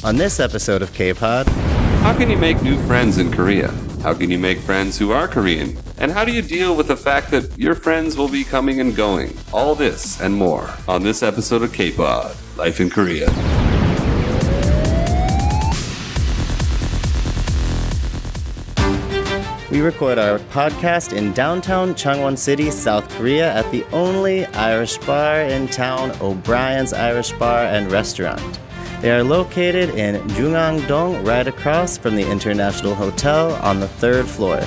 On this episode of K-Pod, how can you make new friends in Korea? How can you make friends who are Korean? And how do you deal with the fact that your friends will be coming and going? All this and more on this episode of K-Pod, Life in Korea. we record our podcast in downtown Changwon City, South Korea at the only Irish bar in town, O'Brien's Irish Bar and Restaurant. They are located in Jungang-dong, right across from the International Hotel on the 3rd floor.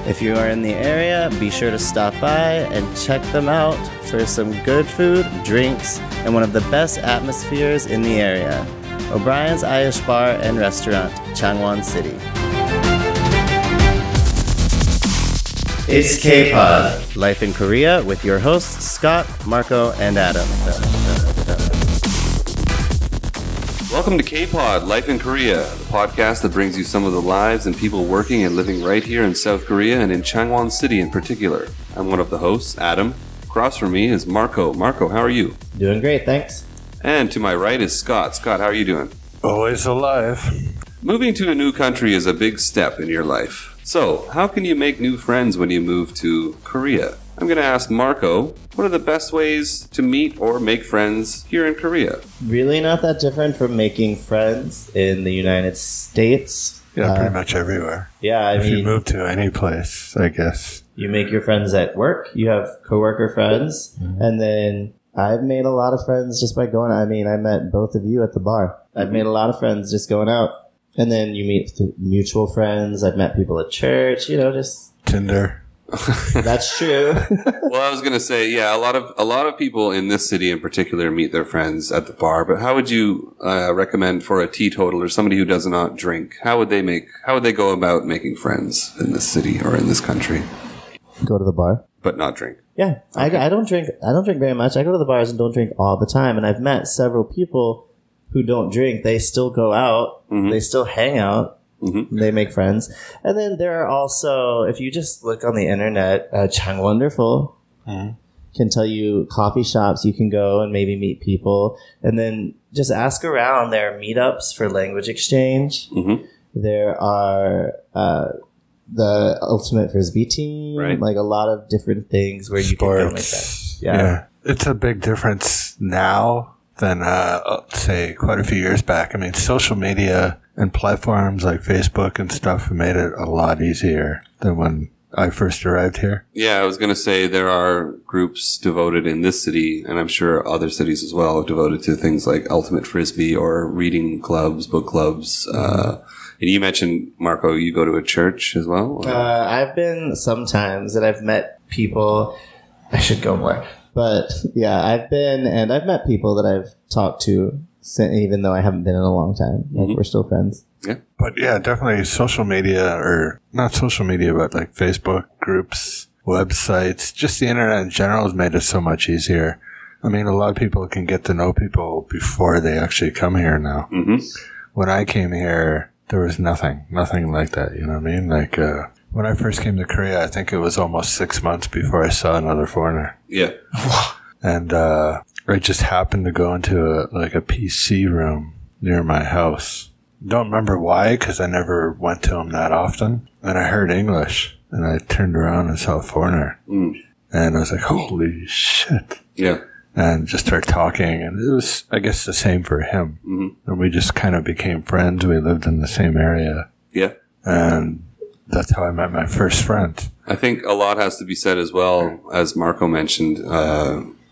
If you are in the area, be sure to stop by and check them out for some good food, drinks, and one of the best atmospheres in the area. O'Brien's Irish Bar and Restaurant, Changwon City. It's K-Pod, Life in Korea, with your hosts Scott, Marco, and Adam. Welcome to K-Pod, Life in Korea, the podcast that brings you some of the lives and people working and living right here in South Korea and in Changwon City in particular. I'm one of the hosts, Adam. Across from me is Marco. Marco, how are you? Doing great, thanks. And to my right is Scott. Scott, how are you doing? Always alive. Moving to a new country is a big step in your life. So, how can you make new friends when you move to Korea? I'm going to ask Marco, what are the best ways to meet or make friends here in Korea? Really not that different from making friends in the United States. Yeah, pretty much everywhere. Yeah, if you move to any place, I guess. You make your friends at work. You have coworker friends. Mm-hmm. And then I've made a lot of friends just by going. I met both of you at the bar. I've made a lot of friends just going out. And then you meet mutual friends. I've met people at church, just Tinder. That's true. Well, I was going to say, yeah, a lot of people in this city in particular meet their friends at the bar. But how would you recommend for a teetotaler, somebody who does not drink? How would they go about making friends in this city or in this country? Go to the bar, but not drink. Yeah, okay. I don't drink very much. I go to the bars and don't drink all the time. And I've met several people who don't drink. They still go out. Mm-hmm. They still hang out. Mm-hmm. They make friends. And then there are also, if you just look on the internet, Changwonderful can tell you coffee shops you can go and maybe meet people. And then just ask around. There are meetups for language exchange. Mm-hmm. There are the Ultimate Frisbee team. Right. Like a lot of different things where you can go make friends. Yeah. It's a big difference now than, say, quite a few years back. I mean, social media and platforms like Facebook and stuff have made it a lot easier than when I first arrived here. Yeah, I was going to say there are groups devoted in this city, and I'm sure other cities as well, devoted to things like Ultimate Frisbee or reading clubs, book clubs. And you mentioned, Marco, you go to a church as well? I've been sometimes, and I've met people. I should go more. But yeah, I've met people that I've talked to, even though I haven't been in a long time. Like, we're still friends. Yeah. But yeah, definitely social media, or not social media, but like Facebook groups, websites, just the internet in general has made it so much easier. I mean, a lot of people can get to know people before they actually come here now. Mm-hmm. When I came here, there was nothing like that. You know what I mean? Like, when I first came to Korea, I think it was almost 6 months before I saw another foreigner. Yeah. And I just happened to go into a PC room near my house. Don't remember why, because I never went to them that often. And I heard English, and I turned around and saw a foreigner. Mm. And I was like, holy shit. Yeah. And just started talking, and it was, I guess, the same for him. Mm-hmm. And we just kind of became friends. We lived in the same area. Yeah. And that's how I met my first friend. I think a lot has to be said as well, as Marco mentioned.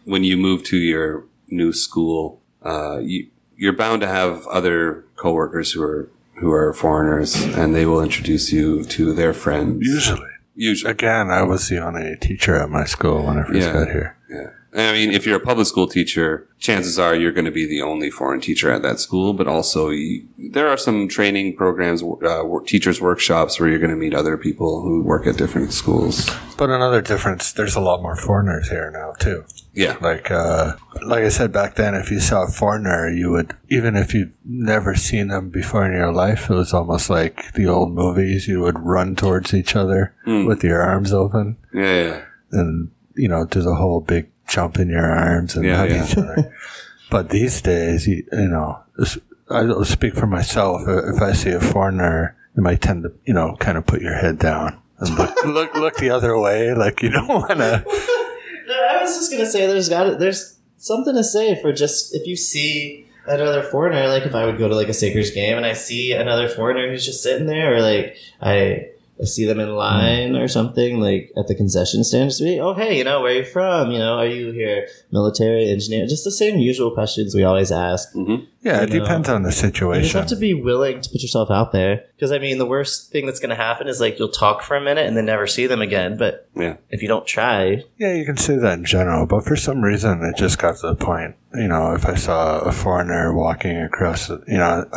When you move to your new school, you're bound to have other coworkers who are foreigners, and they will introduce you to their friends. Usually. Again, I was the only teacher at my school when I first got here. Yeah. I mean, if you're a public school teacher, chances are you're going to be the only foreign teacher at that school. But also, there are some training programs, teachers' workshops where you're going to meet other people who work at different schools. But another difference, there's a lot more foreigners here now, too. Yeah. Like I said back then, if you saw a foreigner, you would, even if you'd never seen them before in your life, it was almost like the old movies. You would run towards each other with your arms open. Yeah. And, do the whole big jump in your arms and hug each other. But these days, I'll speak for myself. If I see a foreigner, you might tend to, kind of put your head down and look the other way. Like, you don't want to. I was just going to say there's something to say for just if you see another foreigner, like if I would go to like a Sakers game and I see another foreigner who's just sitting there, or like I see them in line or something, like at the concession stand, just be, oh, hey, where are you from? Are you here, military, engineer? Just the same usual questions we always ask. Mm-hmm. Yeah, it depends on the situation. You just have to be willing to put yourself out there. Because, the worst thing that's going to happen is, like, you'll talk for a minute and then never see them again. But if you don't try... Yeah, you can say that in general. But for some reason, it just got to the point. If I saw a foreigner walking across, on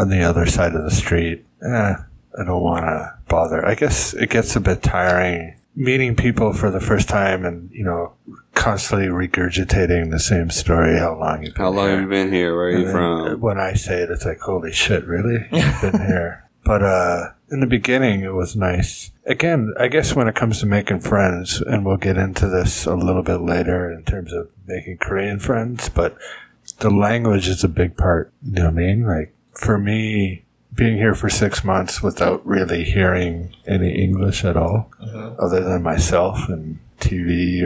the other side of the street, I don't want to bother. I guess it gets a bit tiring meeting people for the first time and, constantly regurgitating the same story. How long have you been here? Where are you from? When I say it, it's like, holy shit, really? You've been here. But in the beginning, it was nice. Again, I guess when it comes to making friends, and we'll get into this a little bit later in terms of making Korean friends, but the language is a big part. You know what I mean? Like, for me, being here for 6 months without really hearing any English at all, other than myself and TV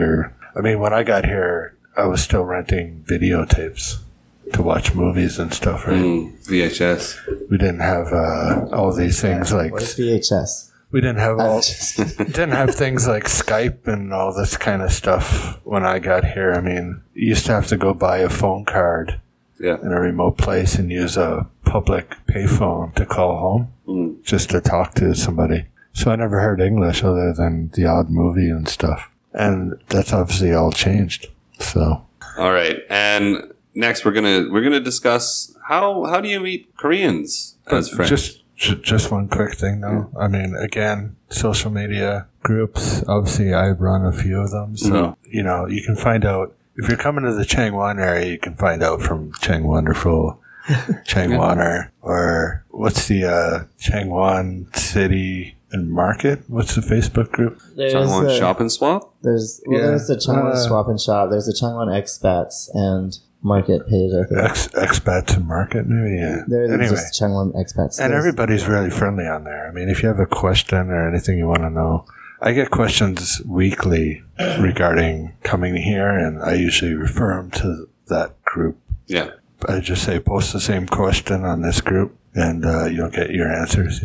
when I got here, I was still renting videotapes to watch movies and stuff, right? VHS. We didn't have all these things like... What is VHS? We didn't have things like Skype and all this kind of stuff when I got here. You used to have to go buy a phone card in a remote place and use a public payphone to call home just to talk to somebody. So I never heard English other than the odd movie and stuff. And that's obviously all changed. So, all right. And next we're gonna discuss how do you meet Koreans as friends? Just one quick thing though. Again, social media groups. Obviously, I run a few of them. So you can find out if you're coming to the Changwon area. You can find out from Changwonderful, Changwoner, or what's the Changwon City and Market? What's the Facebook group? Changwon Shop and Swap? There's the Changwon Swap and Shop. There's the Changwon Expats and Market page, I think. Expats and Market, maybe, yeah. There's just Changwon Expats. And everybody's really friendly on there. If you have a question or anything you want to know, I get questions weekly regarding coming here, and I usually refer them to that group. Yeah. I just say, post the same question on this group, and you'll get your answers,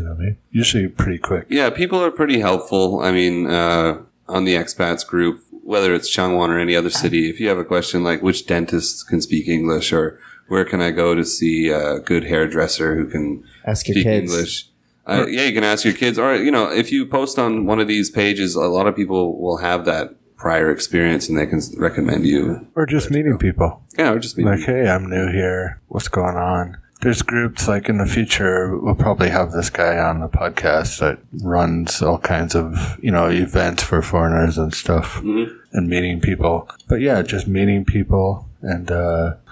Usually pretty quick. Yeah, people are pretty helpful. On the expats group, whether it's Changwon or any other city, if you have a question like which dentist can speak English, or where can I go to see a good hairdresser who can speak English? You can ask your kids. Or, if you post on one of these pages, a lot of people will have that prior experience and they can recommend you. Or just meeting people. Yeah, or just meeting people. Hey, I'm new here. What's going on? There's groups like in the future, we'll probably have this guy on the podcast that runs all kinds of, events for foreigners and stuff and meeting people. But yeah, just meeting people and,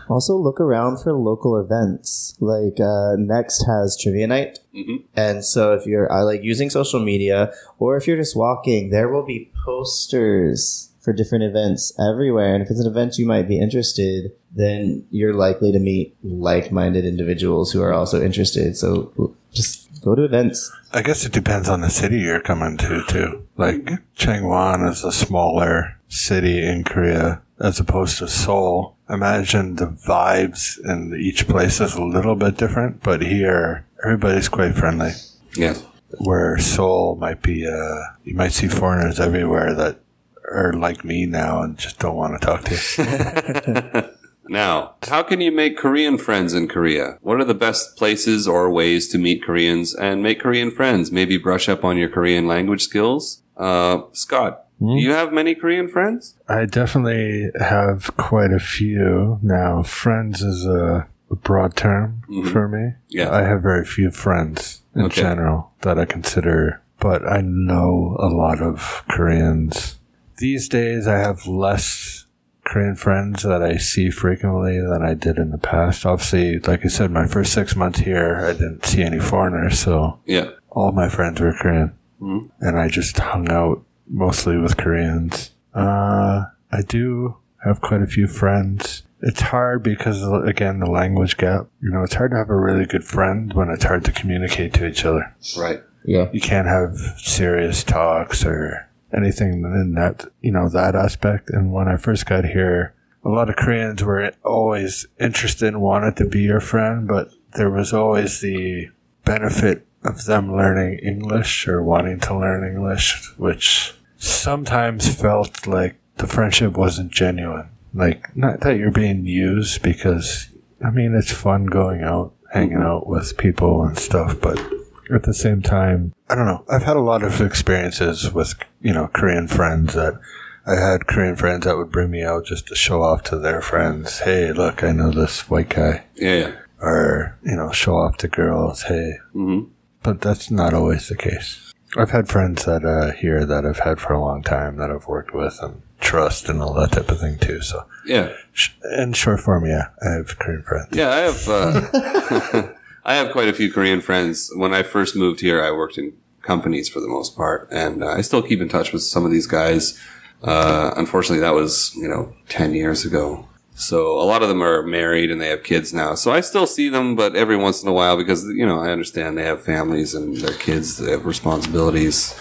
also look around for local events. Like, Next has Trivia Night. And so if you're using social media, or if you're just walking, there will be posters for different events everywhere. And if it's an event you might be interested, then you're likely to meet like-minded individuals who are also interested. So just go to events. I guess it depends on the city you're coming to, too. Like, Changwon is a smaller city in Korea as opposed to Seoul. Imagine the vibes in each place is a little bit different, but here, everybody's quite friendly. Yeah. Where Seoul might be, you might see foreigners everywhere that are like me now and just don't want to talk to you. Now, how can you make Korean friends in Korea? What are the best places or ways to meet Koreans and make Korean friends? Maybe brush up on your Korean language skills? Scott, do you have many Korean friends? I definitely have quite a few. Now, friends is a broad term for me. Yeah. I have very few friends in general that I consider, but I know a lot of Koreans. These days, I have less Korean friends that I see frequently than I did in the past. Obviously, like I said, my first 6 months here, I didn't see any foreigners, so all my friends were Korean. And I just hung out mostly with Koreans. I do have quite a few friends it's hard because, again, the language gap. You know, it's hard to have a really good friend when it's hard to communicate to each other. Right. Yeah. You can't have serious talks or anything in that, you know, that aspect. And when I first got here, a lot of Koreans were always interested and wanted to be your friend, but there was always the benefit of them learning English or wanting to learn English, which sometimes felt like the friendship wasn't genuine. Like, not that you're being used, because, I mean, it's fun going out, hanging out with people and stuff, but at the same time, I don't know. I've had a lot of experiences with, you know, Korean friends that I had Korean friends that would bring me out just to show off to their friends. Hey, look, I know this white guy. Yeah. Or, you know, show off to girls. Hey. Mm-hmm. But that's not always the case. I've had friends that here that I've had for a long time that I've worked with and trust and all that type of thing too. So yeah. In short form, yeah, I have Korean friends. Yeah, I have. I have quite a few Korean friends. When I first moved here, I worked in companies for the most part, and I still keep in touch with some of these guys. Unfortunately, that was 10 years ago. So a lot of them are married and they have kids now. So I still see them, but every once in a while because, I understand they have families and their kids, they have responsibilities.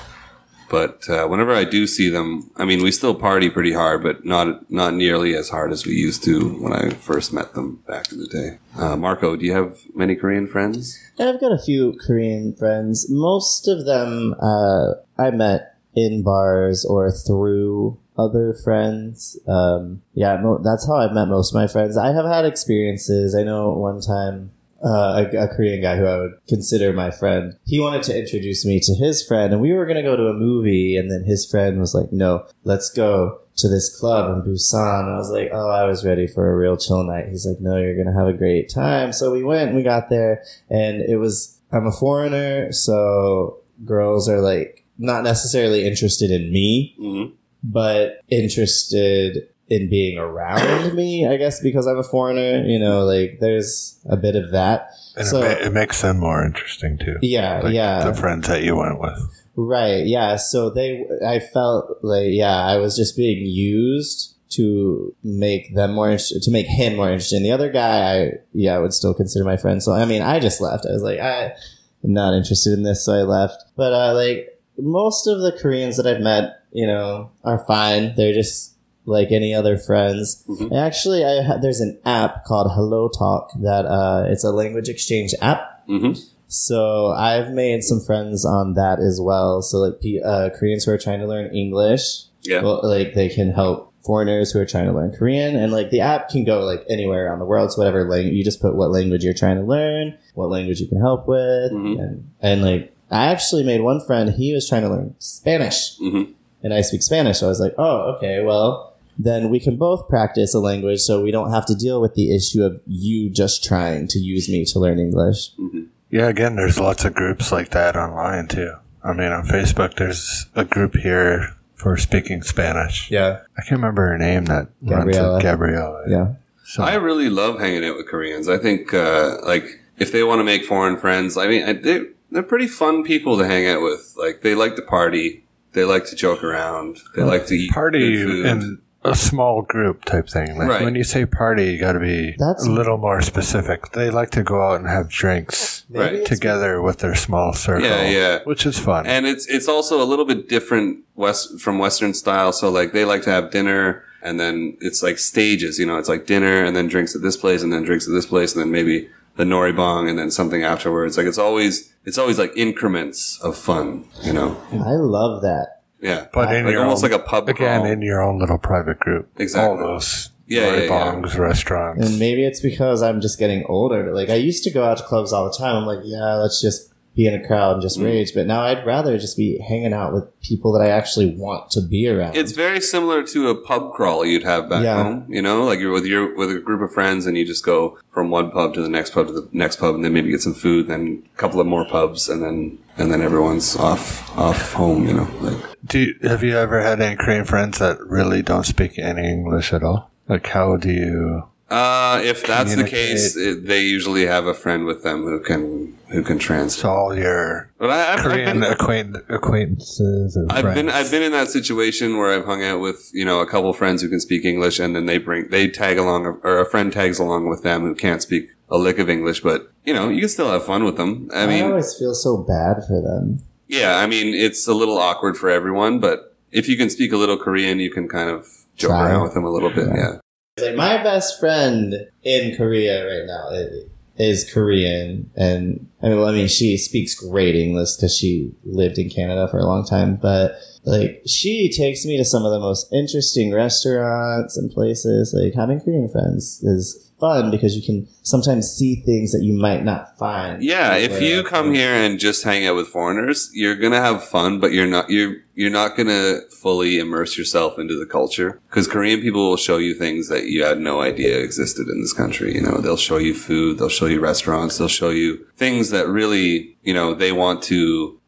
But whenever I do see them, I mean, we still party pretty hard, but not nearly as hard as we used to when I first met them back in the day. Marco, do you have many Korean friends? I've got a few Korean friends. Most of them I met in bars or through other friends. That's how I've met most of my friends. I have had experiences. I know one time a Korean guy who I would consider my friend, he wanted to introduce me to his friend, and we were going to go to a movie, and then his friend was like, no, let's go to this club in Busan. And I was like, oh, I was ready for a real chill night. He's like, no, you're going to have a great time. So we went and we got there, and I'm a foreigner, so girls are like not necessarily interested in me, but interested in being around me, I guess, because I'm a foreigner, there's a bit of that. And so it makes them more interesting too. Yeah, like yeah. The friends that you went with. Right, yeah. So I felt like, I was just being used to make them more interested, to make him more interested. And the other guy, I would still consider my friend. So, I mean, I just left. I was like, I'm not interested in this, so I left. But, most of the Koreans that I've met, are fine. They're just like any other friends. Mm-hmm. Actually, there's an app called Hello Talk that it's a language exchange app. Mm-hmm. So I've made some friends on that as well. So like Koreans who are trying to learn English, they can help foreigners who are trying to learn Korean. And like the app can go like anywhere around the world. So whatever language, you just put what language you're trying to learn, what language you can help with, and like I actually made one friend. He was trying to learn Spanish, and I speak Spanish. So I was like, oh, okay, well, then we can both practice a language so we don't have to deal with the issue of you just trying to use me to learn English. Mm-hmm. Yeah, again, there's lots of groups like that online, too. I mean, on Facebook, there's a group here for speaking Spanish. Yeah. I can't remember her name. That Gabriella. Gabriella. Yeah. So I really love hanging out with Koreans. I think, if they want to make foreign friends, I mean, they're pretty fun people to hang out with. Like, they like to party. They like to joke around. They like to eat party good food. In a small group type thing. Like when you say party, you got to be a little more specific. They like to go out and have drinks together with their small circle. Yeah. Which is fun. And it's also a little bit different from Western style. So like they like to have dinner and then it's like stages, it's like dinner and then drinks at this place and then drinks at this place and then maybe the nori bong and then something afterwards. Like it's always like increments of fun, I love that. Yeah, but in your almost own, like a pub again crawl. In your own little private group. Exactly. All those bongs, restaurants. And maybe it's because I'm just getting older. Like I used to go out to clubs all the time. I'm like, let's just be in a crowd and just rage. But now I'd rather just be hanging out with people that I actually want to be around. It's very similar to a pub crawl you'd have back home. Like you're with a group of friends and you just go from one pub to the next pub to the next pub and then maybe get some food, then a couple of more pubs and then everyone's off home. Have you ever had any Korean friends that really don't speak any English at all? Like how do you If that's the case, they usually have a friend with them who can translate. So all your Korean acquaintances or friends. I've been in that situation where I've hung out with a couple friends who can speak English, and then they tag along, or a friend tags along with them who can't speak a lick of English, but you can still have fun with them. I always feel so bad for them. Yeah, I mean it's a little awkward for everyone, but if you can speak a little Korean, you can kind of joke around with them a little bit. Yeah. Like my best friend in Korea right now is Korean, and she speaks great English because she lived in Canada for a long time. But like, she takes me to some of the most interesting restaurants and places. Like, having Korean friends is fun because you can sometimes see things that you might not find. Yeah, if you come here and just hang out with foreigners, you're gonna have fun, but you're not gonna fully immerse yourself into the culture, because Korean people will show you things that you had no idea existed in this country. They'll show you food, they'll show you restaurants, they'll show you things that really, they want you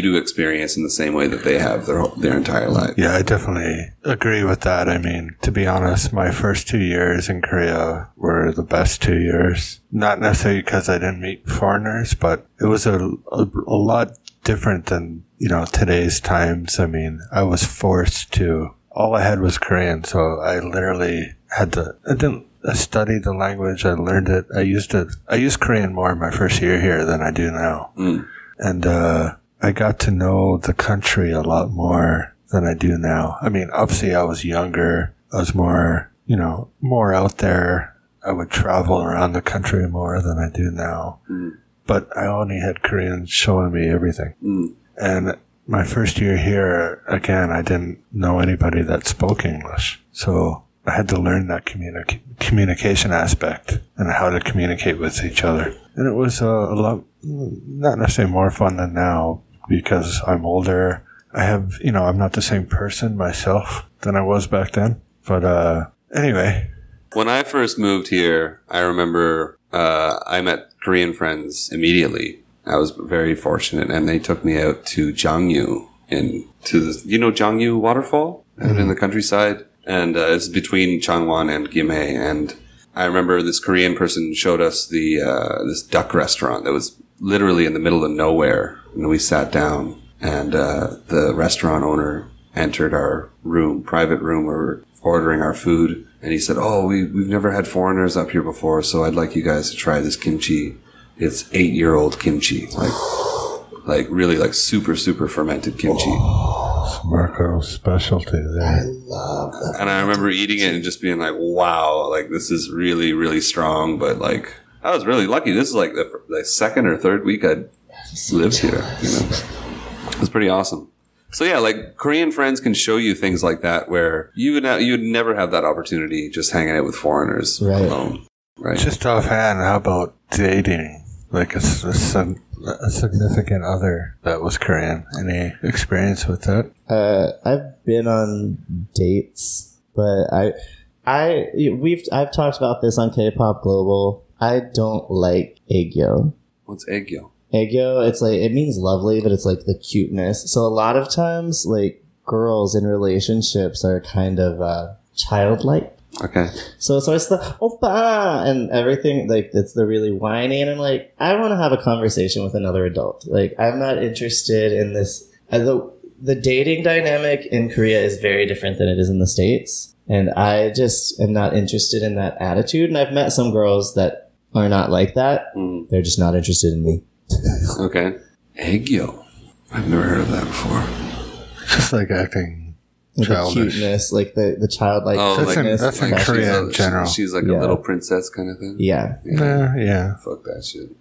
to experience in the same way that they have their entire life. Yeah, I definitely agree with that. I mean, to be honest, my first 2 years in Korea were the best 2 years. Not necessarily because I didn't meet foreigners, but it was a lot different than, today's times. I mean, I was forced to, all I had was Korean, so I literally I studied the language, I learned it. I used Korean more in my first year here than I do now. And, I got to know the country a lot more than I do now. I mean, obviously I was younger. I was more, more out there. I would travel around the country more than I do now. But I only had Koreans showing me everything. And my first year here, again, I didn't know anybody that spoke English. So I had to learn that communication aspect and how to communicate with each other. And it was a lot, not necessarily more fun than now, because I'm older. I have, I'm not the same person myself than I was back then. But anyway. When I first moved here, I remember I met Korean friends immediately. I was very fortunate, and they took me out to Jangyu, Jangyu waterfall out in the countryside. And it's between Changwon and Gimhae. And I remember this Korean person showed us this duck restaurant that was literally in the middle of nowhere. And we sat down, and the restaurant owner entered our private room where we were ordering our food. And he said, "Oh, we've never had foreigners up here before, so I'd like you guys to try this kimchi. It's 8-year-old kimchi, like really like super, super fermented kimchi." Marco's specialty there. I love that. And I remember eating it and just being like, wow, like this is really, really strong. But like, I was really lucky. This is like the second or third week I'd lived here. It's pretty awesome. So yeah, like Korean friends can show you things like that where you would never have that opportunity just hanging out with foreigners alone. Right. Just offhand, how about dating? Like a significant other that was Korean. Any experience with that? I've been on dates, but I've talked about this on K-Pop Global. I don't like aegyo. What's aegyo? Aegyo, it's like, it means lovely, but it's like the cuteness. So a lot of times, like, girls in relationships are kind of childlike. Okay. So it's the oppa and everything, like, it's the really whiny, and I'm like, I want to have a conversation with another adult. Like, I'm not interested in this. The dating dynamic in Korea is very different than it is in the States, and I just am not interested in that attitude. And I've met some girls that are not like that. They're just not interested in me. Okay. Aegyo. I've never heard of that before. Just like acting childish. The cuteness, like the childlike. Oh, that's in Korea in general. She's like a little princess kind of thing. Yeah. Yeah. Fuck that shit.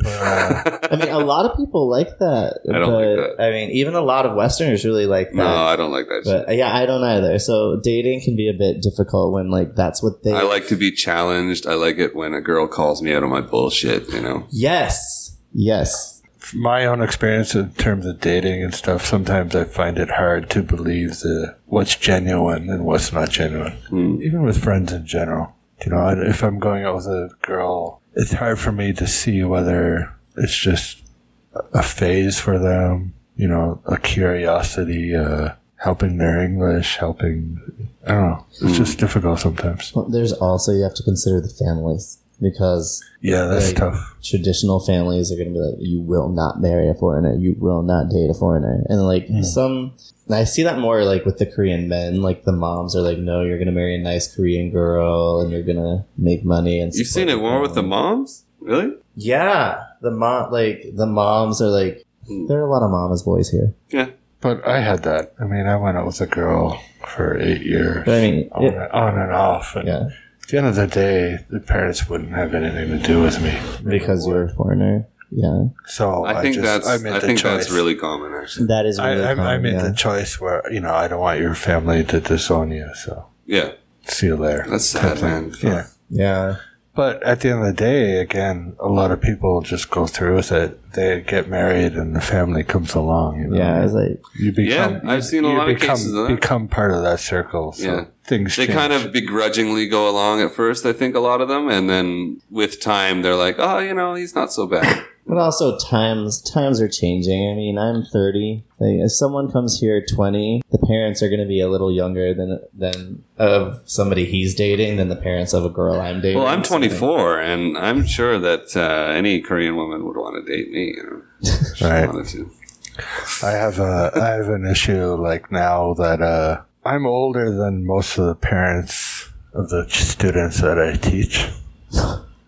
I mean, a lot of people like that. I don't like that. I mean, even a lot of Westerners really like that. No, I don't like that shit. But yeah, I don't either. So dating can be a bit difficult when like that's what they. I like to be challenged. I like it when a girl calls me out on my bullshit. Yes. My own experience in terms of dating and stuff, sometimes I find it hard to believe what's genuine and what's not genuine. Even with friends in general. If I'm going out with a girl, it's hard for me to see whether it's just a phase for them, a curiosity, helping their English, helping, I don't know. It's just difficult sometimes. Well, there's also, you have to consider the families. Because that's tough. Traditional families are going to be like, you will not marry a foreigner, you will not date a foreigner, and like I see that more like with the Korean men. Like the moms are like, no, you're going to marry a nice Korean girl, and you're going to make money. And you've seen it more with the moms, really? Yeah, the moms are like, there are a lot of mama's boys here. Yeah, but I had that. I mean, I went out with a girl for 8 years, but I mean, on and off, and yeah. At the end of the day, the parents wouldn't have anything to do with me because you're a foreigner. Yeah. So I think that's really common. Actually, that is really common. I made the choice where I don't want your family to disown you. So see you later. That's sad, man. Yeah. But at the end of the day, again, a lot of people just go through with it. They get married, and the family comes along. Yeah, it's like you become. Yeah, I've seen a lot of cases of that. Become part of that circle. So things change. They kind of begrudgingly go along at first. I think a lot of them, and then with time, they're like, "Oh, he's not so bad." But also, times are changing. I mean, I'm 30. Like, if someone comes here 20, the parents are going to be a little younger than of somebody he's dating than the parents of a girl I'm dating. Well, I'm 24, and I'm sure that any Korean woman would want to date me. Right. Wanted to. I have an issue like now that I'm older than most of the parents of the students that I teach.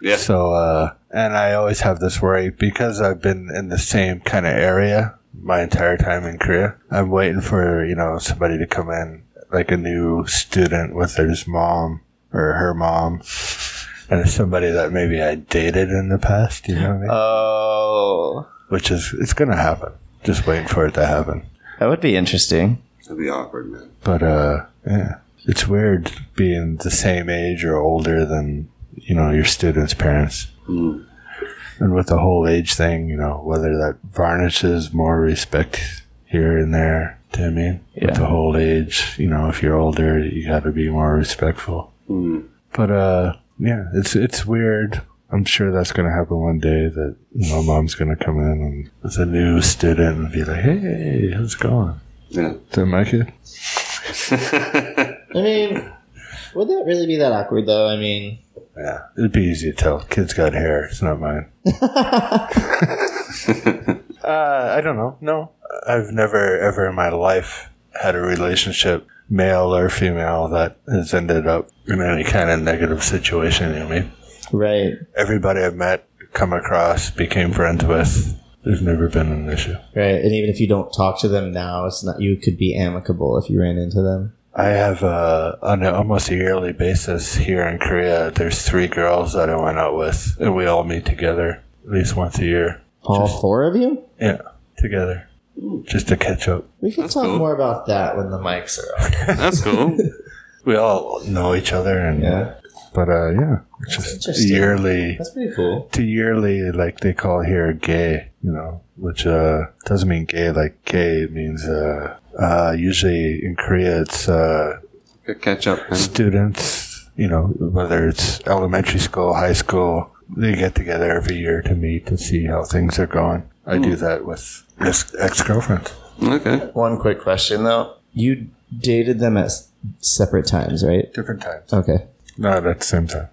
Yeah. So, and I always have this worry because I've been in the same kind of area my entire time in Korea. I'm waiting for, somebody to come in, like a new student with his mom or her mom, and it's somebody that maybe I dated in the past, you know what I mean? Oh. Which it's going to happen. Just waiting for it to happen. That would be interesting. That'd be awkward, man. But, yeah. It's weird being the same age or older than your students' parents. Mm. And with the whole age thing, whether that varnishes more respect here and there, do you know what I mean? Yeah. With the whole age, if you're older, you got to be more respectful. Mm. But, it's weird. I'm sure that's going to happen one day that, mom's going to come in and with a new student and be like, hey, how's it going? Yeah. Is that my kid? I mean, would that really be that awkward, though? I mean... Yeah, it'd be easy to tell. Kid's got hair. It's not mine. I don't know. No. I've never, ever in my life had a relationship, male or female, that has ended up in any kind of negative situation, you know what I mean? Right. Everybody I've met, come across, became friends with, there's never been an issue. Right, and even if you don't talk to them now, it's not. You could be amicable if you ran into them. I have, on an almost a yearly basis here in Korea, there's 3 girls that I went out with, and we all meet together at least once a year. All 4 of you? Yeah, together. Just to catch up. We can talk more about that when the mics are on. That's cool. We all know each other, and but it's just yearly. That's pretty cool. To yearly, like they call here, gay. Which doesn't mean gay. Like gay means usually in Korea it's catch up. Students. Whether it's elementary school, high school, they get together every year to meet to see how things are going. I do that with ex-girlfriends. Okay. One quick question though: you dated them at separate times, right? Different times. Okay. Not at the same time.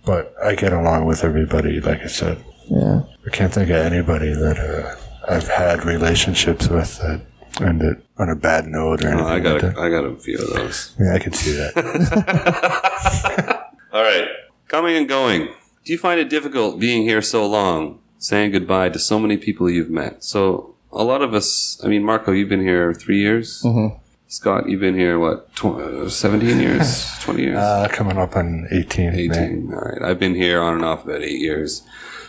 But I get along with everybody, like I said. Yeah. I can't think of anybody that I've had relationships with that ended on a bad note or anything. I got a few of those. Yeah, I can see that. All right. Coming and going. Do you find it difficult being here so long, saying goodbye to so many people you've met? So a lot of us, Marco, you've been here 3 years. Mm-hmm. Scott, you've been here, 17 years? 20 years? Coming up on 18. 18, May. All right. I've been here on and off about 8 years.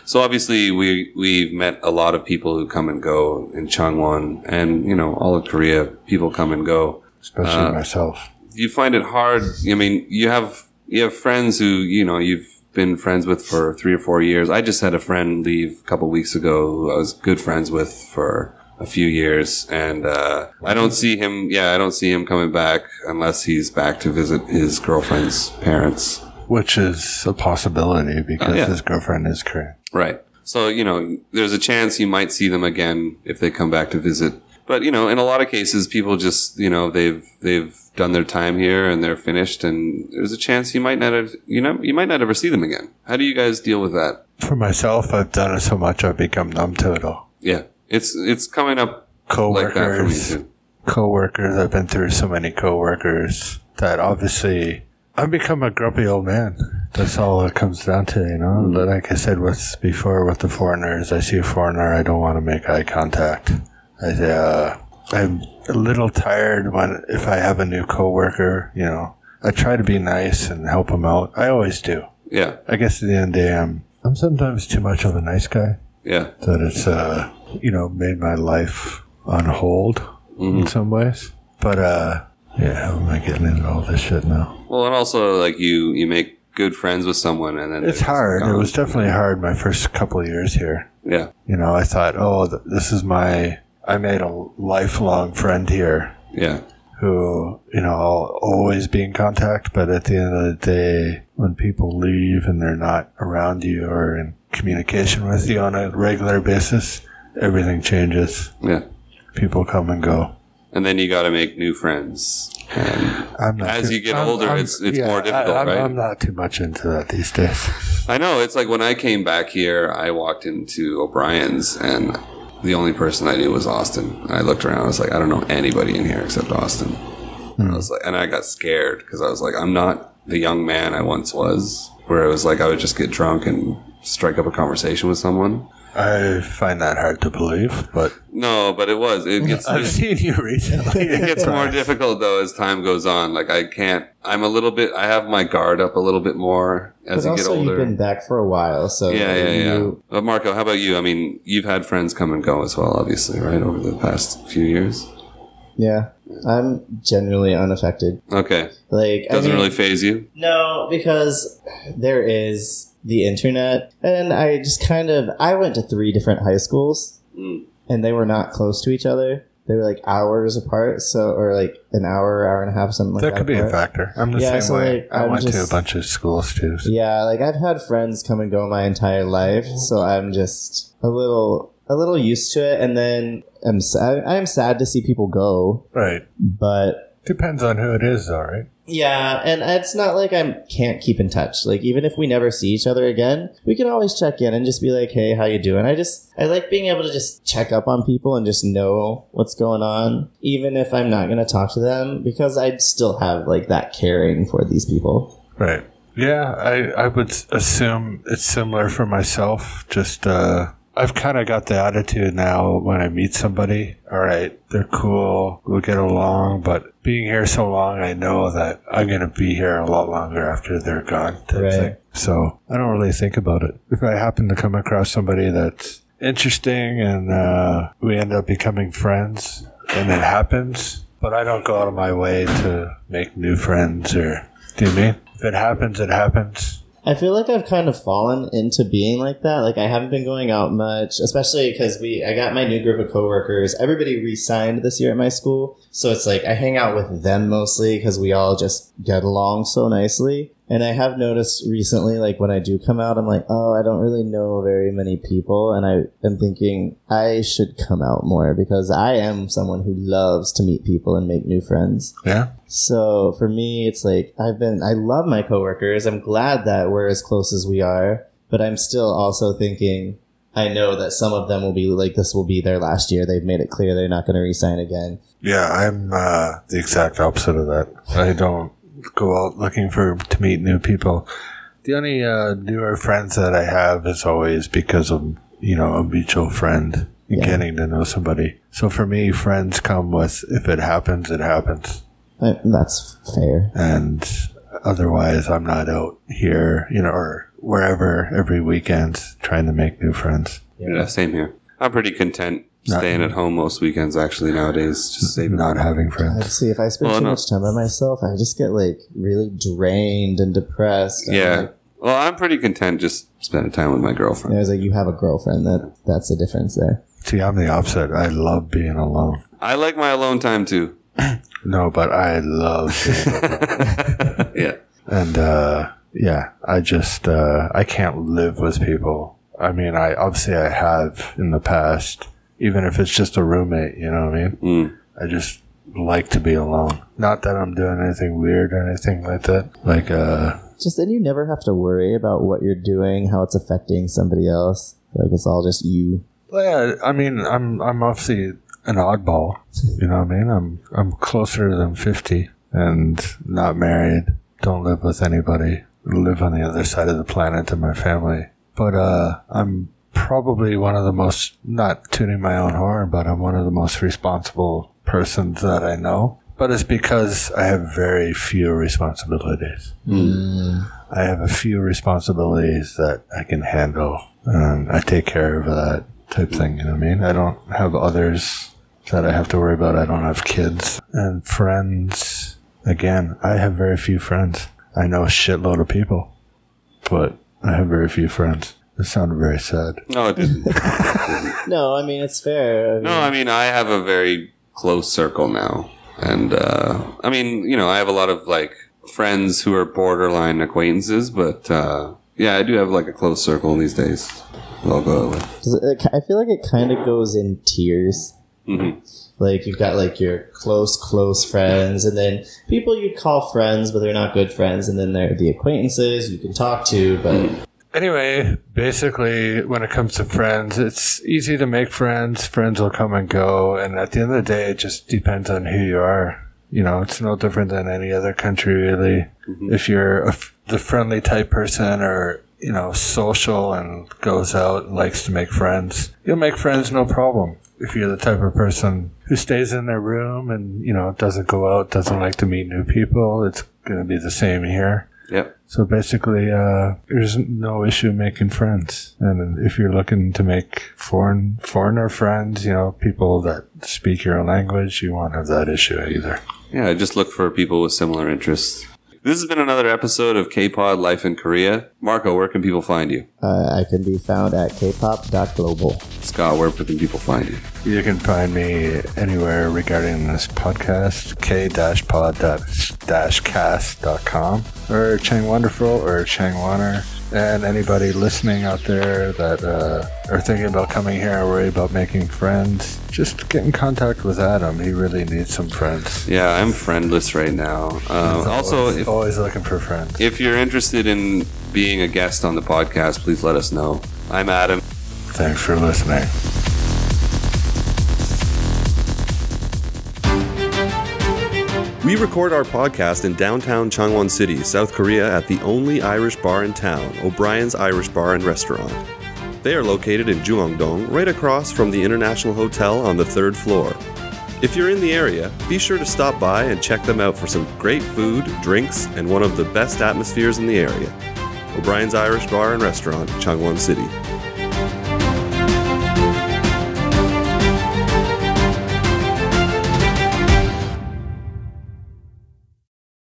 So obviously we've met a lot of people who come and go in Changwon and, all of Korea, people come and go. Especially myself. Do you find it hard? You have friends who, you've been friends with for 3 or 4 years. I just had a friend leave a couple of weeks ago who I was good friends with for a few years, and I don't see him coming back unless he's back to visit his girlfriend's parents. Which is a possibility because his girlfriend is Korean. Right. So, there's a chance you might see them again if they come back to visit. But, in a lot of cases, people just, they've done their time here and they're finished, and there's a chance you might not ever see them again. How do you guys deal with that? For myself, I've done it so much I've become numb to it all. Yeah. It's coming up like that for me too. Co-workers, I've been through so many co-workers that obviously I've become a grumpy old man. That's all it comes down to, Like I said with the foreigners, I see a foreigner, I don't want to make eye contact. I'm a little tired if I have a new coworker, I try to be nice and help them out. I always do. Yeah. I guess at the end of the day, I'm sometimes too much of a nice guy. Yeah. That it's, made my life on hold in some ways. But, how am I getting into all this shit now? Well, and also, like, you make good friends with someone, and then it's hard. It was definitely hard my first couple of years here. Yeah. I thought, this is I made a lifelong friend here. Yeah. Who, I'll always be in contact, but at the end of the day, when people leave and they're not around you or in communication with you on a regular basis, everything changes. Yeah. People come and go. And then you got to make new friends. And as you get older, it's more difficult, right? I'm not too much into that these days. I know. It's like when I came back here, I walked into O'Brien's, and the only person I knew was Austin. And I looked around. I was like, I don't know anybody in here except Austin. And I was like, and I got scared because I was like, I'm not the young man I once was, where it was like I would just get drunk and strike up a conversation with someone. I find that hard to believe, but no, but it was. I've seen you recently. It gets more difficult though as time goes on. Like I have my guard up a little bit more as you get older. You've been back for a while, so yeah. But Marco, how about you? I mean, you've had friends come and go as well, obviously, right, over the past few years. Yeah, I'm generally unaffected. Okay, doesn't really faze you. No, because there is the internet, and I just I went to 3 different high schools, and they were not close to each other. They were like hours apart, or like an hour and a half, something like that. That could be a factor. I'm the same way. I went to a bunch of schools too. So. Yeah, like I've had friends come and go my entire life, so I'm just a little used to it. And then I'm sad to see people go. Right. But depends on who it is, though, right? Yeah, and it's not like I can't keep in touch. Like, even if we never see each other again, we can always check in and just be like, hey, how you doing? I like being able to just check up on people and just know what's going on, even if I'm not going to talk to them, because I still have, like, that caring for these people. Right. Yeah, I would assume it's similar for myself. Just, I've kind of got the attitude now when I meet somebody, all right, they're cool, we'll get along, but being here so long, I know that I'm going to be here a lot longer after they're gone. Right. Thing. So I don't really think about it. If I happen to come across somebody that's interesting and we end up becoming friends, and it happens, but I don't go out of my way to make new friends or, do you mean? If it happens, it happens. I feel like I've kind of fallen into being like that. Like, I haven't been going out much, especially because I got my new group of coworkers. Everybody re-signed this year at my school. So it's like I hang out with them mostly because we all just get along so nicely. And I have noticed recently, like, when I do come out, I'm like, oh, I don't really know very many people. And I am thinking I should come out more because I am someone who loves to meet people and make new friends. Yeah. So for me, it's like I love my coworkers. I'm glad that we're as close as we are. But I'm still also thinking, I know that some of them will be like, this will be their last year. They've made it clear they're not going to re-sign again. Yeah, I'm the exact opposite of that. I don't go out looking to meet new people. The only newer friends that I have is always because of, a mutual friend and getting to know somebody. So for me, friends come with, if it happens, it happens. That's fair. And otherwise, I'm not out here, or wherever every weekend trying to make new friends. Yeah, same here. I'm pretty content staying at home most weekends, actually, nowadays. Just saving not having friends. See, if I spend too much time by myself, I just get, like, really drained and depressed. Yeah. Well, I'm pretty content just spending time with my girlfriend. Yeah, it's like, you have a girlfriend. That's the difference there. See, I'm the opposite. I love being alone. I like my alone time, too. No, but I love being alone. Yeah. And, I just, I can't live with people. I mean, I have in the past, even if it's just a roommate, you know what I mean? I just like to be alone. Not that I'm doing anything weird or anything like that. Like, just then you never have to worry about what you're doing, how it's affecting somebody else. Like, it's all just you. Well, yeah, I mean, I'm obviously an oddball. You know what I mean? I'm closer than 50 and not married. Don't live with anybody. Live on the other side of the planet than my family. But I'm probably one of the most, not tooting my own horn, but I'm one of the most responsible persons that I know. But it's because I have very few responsibilities. I have a few responsibilities that I can handle, and I take care of that type thing, you know what I mean? I don't have others that I have to worry about. I don't have kids. And friends, again, I have very few friends. I know a shitload of people, but I have very few friends. It sounded very sad. No, it didn't. No, I mean, it's fair. I mean, I have a very close circle now. And, I mean, you know, I have a lot of, like, friends who are borderline acquaintances, but, yeah, I do have, like, a close circle these days. I'll go with. I feel like it kind of goes in tiers. Like, you've got, like, your close friends, and then people you'd call friends, but they're not good friends, and then there are the acquaintances you can talk to, but... Anyway, basically, when it comes to friends, it's easy to make friends. Friends will come and go, and at the end of the day, it just depends on who you are. You know, it's no different than any other country, really. If you're the friendly type person or, you know, social and goes out and likes to make friends, you'll make friends no problem. If you're the type of person who stays in their room and, you know, doesn't go out, doesn't like to meet new people, it's going to be the same here. Yep. So basically, there's no issue making friends. And if you're looking to make foreigner friends, you know, people that speak your own language, you won't have that issue either. Yeah, just look for people with similar interests. This has been another episode of K-Pod Life in Korea. Marco, where can people find you? I can be found at kpop.global. Scott, where can people find you? You can find me anywhere regarding this podcast, k-pod-cast.com, or Changwonderful or Changwoner. And anybody listening out there that are thinking about coming here or worried about making friends, just get in contact with Adam. He really needs some friends. Yeah, I'm friendless right now. Always looking for friends. If you're interested in being a guest on the podcast, please let us know. I'm Adam. Thanks for listening. We record our podcast in downtown Changwon City, South Korea at the only Irish bar in town, O'Brien's Irish Bar and Restaurant. They are located in Juangdong, right across from the International Hotel on the 3rd floor. If you're in the area, be sure to stop by and check them out for some great food, drinks, and one of the best atmospheres in the area. O'Brien's Irish Bar and Restaurant, Changwon City.